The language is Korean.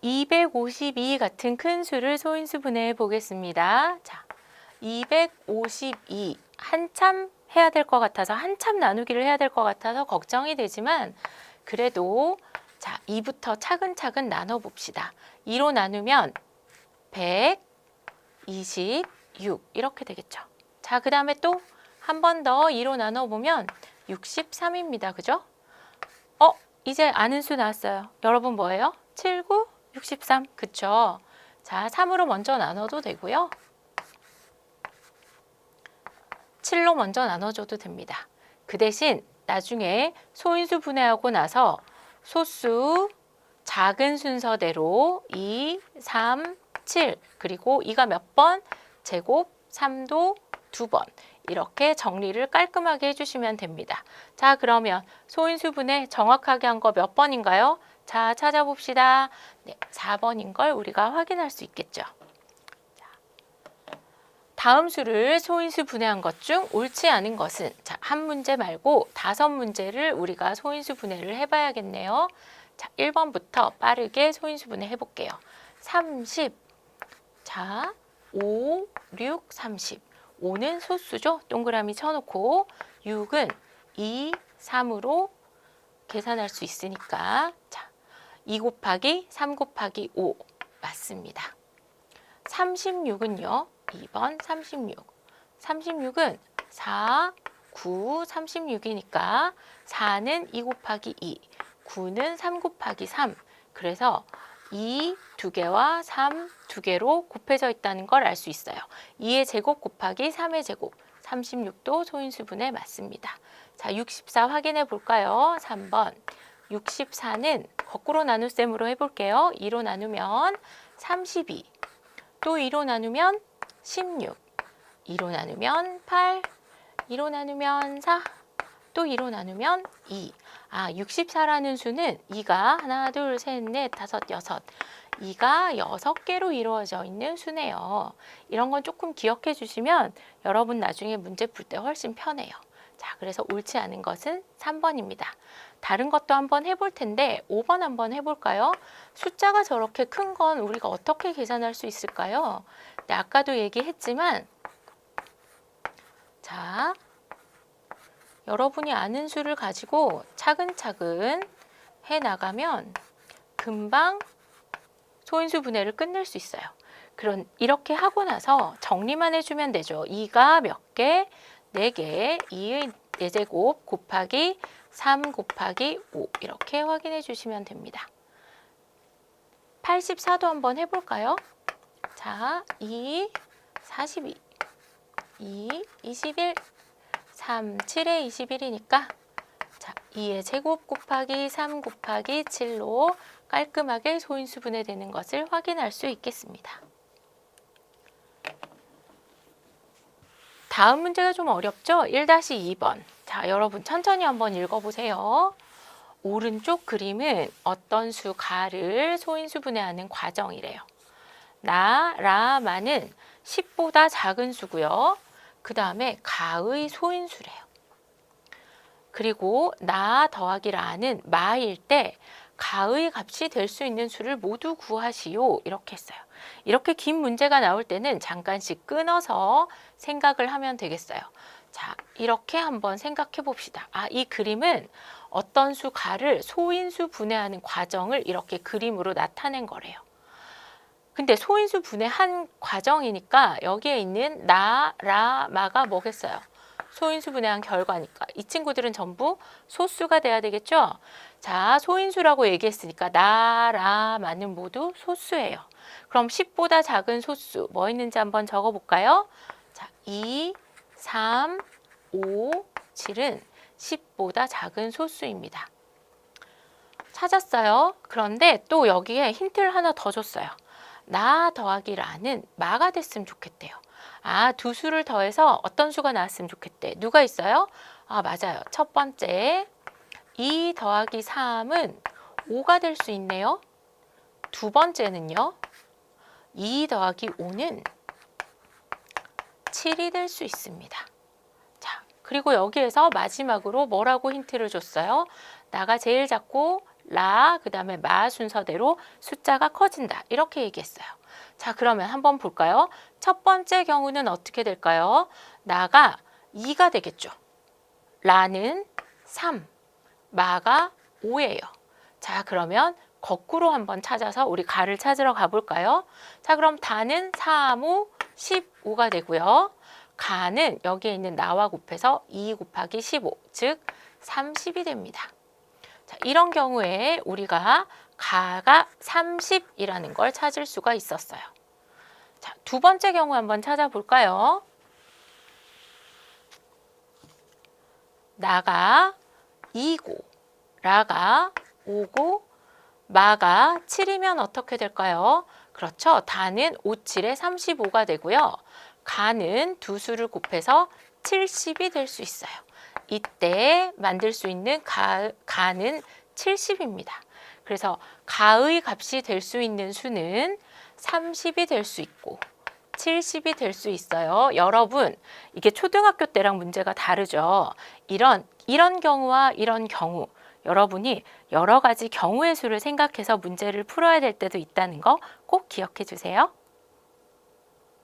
252 같은 큰 수를 소인수 분해해 보겠습니다. 자, 252 한참 해야 될 것 같아서 한참 나누기를 해야 될 것 같아서 걱정이 되지만 그래도 자, 2부터 차근차근 나눠 봅시다. 2로 나누면 126 이렇게 되겠죠. 자, 그 다음에 또 한 번 더 2로 나눠 보면 63입니다. 그죠? 이제 아는 수 나왔어요. 여러분 뭐예요? 7, 9, 63. 그쵸? 자, 3으로 먼저 나눠도 되고요. 7로 먼저 나눠줘도 됩니다. 그 대신 나중에 소인수 분해하고 나서 소수 작은 순서대로 2, 3, 7 그리고 2가 몇 번? 제곱 3도 2번 이렇게 정리를 깔끔하게 해주시면 됩니다. 자, 그러면 소인수 분해 정확하게 한 거 몇 번인가요? 자, 찾아봅시다. 네, 4번인 걸 우리가 확인할 수 있겠죠. 다음 수를 소인수 분해한 것 중 옳지 않은 것은 자, 한 문제 말고 5문제를 우리가 소인수 분해를 해봐야겠네요. 자, 1번부터 빠르게 소인수 분해 해볼게요. 30, 자, 5, 6, 30. 5는 소수죠. 동그라미 쳐놓고 6은 2, 3으로 계산할 수 있으니까 자, 2 곱하기 3 곱하기 5 맞습니다. 36은요. 2번 36. 36은 4, 9, 36이니까 4는 2 곱하기 2, 9는 3 곱하기 3. 그래서 2 2개와 3 2개로 곱해져 있다는 걸 알 수 있어요. 2의 제곱 곱하기 3의 제곱. 36도 소인수분해 맞습니다. 자, 64 확인해 볼까요? 3번. 64는 거꾸로 나눗셈으로 해볼게요. 2로 나누면 32. 또 2로 나누면 16, 2로 나누면 8, 2로 나누면 4, 또 2로 나누면 2. 64라는 수는 2가 하나, 둘, 셋, 넷, 다섯, 여섯. 2가 6개로 이루어져 있는 수네요. 이런 건 조금 기억해 주시면 여러분 나중에 문제 풀 때 훨씬 편해요. 자, 그래서 옳지 않은 것은 3번입니다. 다른 것도 한번 해볼 텐데 5번 한번 해볼까요? 숫자가 저렇게 큰 건 우리가 어떻게 계산할 수 있을까요? 네, 아까도 얘기했지만 자, 여러분이 아는 수를 가지고 차근차근 해나가면 금방 소인수 분해를 끝낼 수 있어요. 이렇게 하고 나서 정리만 해주면 되죠. 2가 몇 개? 4개, 2의 4제곱 곱하기 3 곱하기 5 이렇게 확인해 주시면 됩니다. 84도 한번 해볼까요? 자, 2, 42, 2, 21, 3, 7에 21이니까 자, 2의 제곱 곱하기 3 곱하기 7로 깔끔하게 소인수 분해되는 것을 확인할 수 있겠습니다. 다음 문제가 좀 어렵죠? 1-2번. 자, 여러분 천천히 한번 읽어보세요. 오른쪽 그림은 어떤 수 가를 소인수 분해하는 과정이래요. 라마는 10보다 작은 수고요. 그 다음에 가의 소인수래요. 그리고 나 더하기 라는 마일 때 가의 값이 될 수 있는 수를 모두 구하시오 이렇게 했어요. 이렇게 긴 문제가 나올 때는 잠깐씩 끊어서 생각을 하면 되겠어요. 자, 이렇게 한번 생각해 봅시다. 이 그림은 어떤 수 가를 소인수 분해하는 과정을 이렇게 그림으로 나타낸 거래요. 근데 소인수 분해한 과정이니까 여기에 있는 나, 라, 마가 뭐겠어요? 소인수 분해한 결과니까 이 친구들은 전부 소수가 돼야 되겠죠? 자, 소인수라고 얘기했으니까 나, 라, 마는 모두 소수예요. 그럼 10보다 작은 소수 뭐 있는지 한번 적어볼까요? 자, 2, 3, 5, 7은 10보다 작은 소수입니다. 찾았어요. 그런데 또 여기에 힌트를 하나 더 줬어요. 나 더하기 라는 마가 됐으면 좋겠대요. 두 수를 더해서 어떤 수가 나왔으면 좋겠대. 누가 있어요? 맞아요. 첫 번째 2 더하기 3은 5가 될 수 있네요. 두 번째는요. 2 더하기 5는 7이 될 수 있습니다. 자, 그리고 여기에서 마지막으로 뭐라고 힌트를 줬어요? 나가 제일 작고 라, 그 다음에 마 순서대로 숫자가 커진다. 이렇게 얘기했어요. 자, 그러면 한번 볼까요? 첫 번째 경우는 어떻게 될까요? 나가 2가 되겠죠. 라는 3, 마가 5예요. 자, 그러면 거꾸로 한번 찾아서 우리 가를 찾으러 가볼까요? 자, 그럼 다는 3, 5, 15가 되고요. 가는 여기에 있는 나와 곱해서 2 곱하기 15, 즉 30이 됩니다. 자, 이런 경우에 우리가 가가 30이라는 걸 찾을 수가 있었어요. 자, 두 번째 경우 한번 찾아볼까요? 나가 2고, 라가 5고, 마가 7이면 어떻게 될까요? 그렇죠. 다는 5, 7에 35가 되고요. 가는 두 수를 곱해서 70이 될 수 있어요. 이때 만들 수 있는 가는 70입니다. 그래서 가의 값이 될 수 있는 수는 30이 될 수 있고 70이 될 수 있어요. 여러분, 이게 초등학교 때랑 문제가 다르죠. 이런 경우와 이런 경우, 여러분이 여러 가지 경우의 수를 생각해서 문제를 풀어야 될 때도 있다는 거 꼭 기억해 주세요.